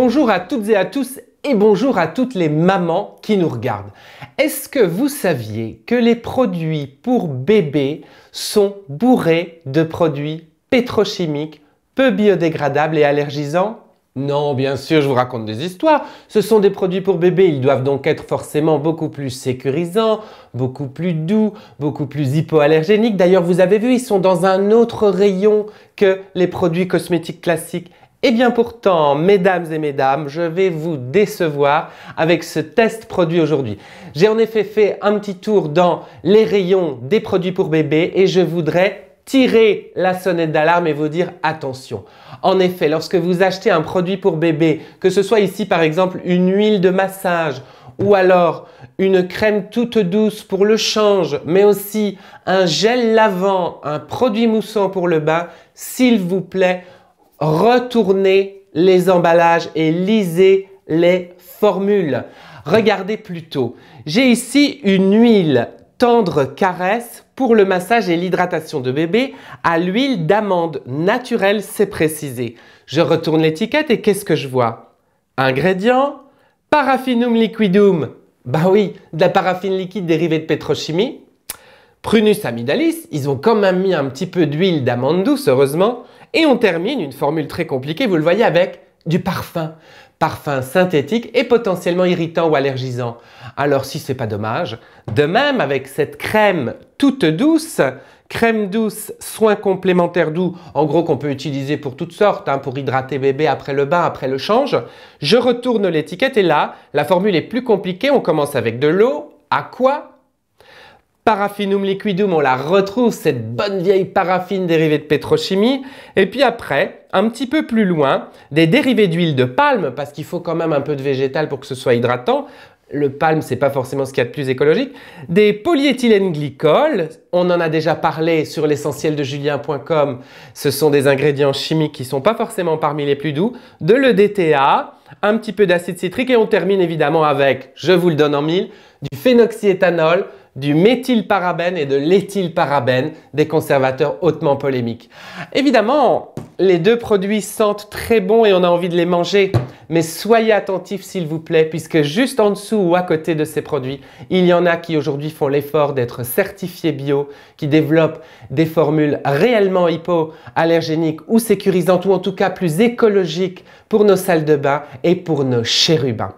Bonjour à toutes et à tous et bonjour à toutes les mamans qui nous regardent. Est-ce que vous saviez que les produits pour bébés sont bourrés de produits pétrochimiques, peu biodégradables et allergisants? Non, bien sûr, je vous raconte des histoires. Ce sont des produits pour bébés, ils doivent donc être forcément beaucoup plus sécurisants, beaucoup plus doux, beaucoup plus hypoallergéniques. D'ailleurs, vous avez vu, ils sont dans un autre rayon que les produits cosmétiques classiques. Et bien pourtant, mesdames et mesdames, je vais vous décevoir avec ce test produit aujourd'hui. J'ai en effet fait un petit tour dans les rayons des produits pour bébés et je voudrais tirer la sonnette d'alarme et vous dire attention. En effet, lorsque vous achetez un produit pour bébé, que ce soit ici par exemple une huile de massage ou alors une crème toute douce pour le change, mais aussi un gel lavant, un produit moussant pour le bain, s'il vous plaît, retournez les emballages et lisez les formules. Regardez plutôt. J'ai ici une huile tendre caresse pour le massage et l'hydratation de bébé à l'huile d'amande naturelle, c'est précisé. Je retourne l'étiquette et qu'est-ce que je vois? Ingrédients, Paraffinum liquidum. Bah oui, de la paraffine liquide dérivée de pétrochimie. Prunus amidalis, ils ont quand même mis un petit peu d'huile d'amande douce, heureusement. Et on termine une formule très compliquée, vous le voyez, avec du parfum. Parfum synthétique et potentiellement irritant ou allergisant. Alors si c'est pas dommage, de même avec cette crème toute douce, crème douce, soin complémentaire doux, en gros qu'on peut utiliser pour toutes sortes, pour hydrater bébé après le bain, après le change, je retourne l'étiquette et là, la formule est plus compliquée, on commence avec de l'eau, aqua, Paraffinum liquidum, on la retrouve, cette bonne vieille paraffine dérivée de pétrochimie. Et puis après, un petit peu plus loin, des dérivés d'huile de palme, parce qu'il faut quand même un peu de végétal pour que ce soit hydratant. Le palme, c'est pas forcément ce qu'il y a de plus écologique. Des polyéthylène glycol, on en a déjà parlé sur l'essentiel de julien.com. Ce sont des ingrédients chimiques qui sont pas forcément parmi les plus doux. De l'EDTA, un petit peu d'acide citrique et on termine évidemment avec, je vous le donne en mille, du phénoxyéthanol, du méthylparabène et de l'éthylparabène, des conservateurs hautement polémiques. Évidemment, les deux produits sentent très bon et on a envie de les manger, mais soyez attentifs s'il vous plaît, puisque juste en dessous ou à côté de ces produits, il y en a qui aujourd'hui font l'effort d'être certifiés bio, qui développent des formules réellement hypoallergéniques ou sécurisantes, ou en tout cas plus écologiques pour nos salles de bain et pour nos chérubins.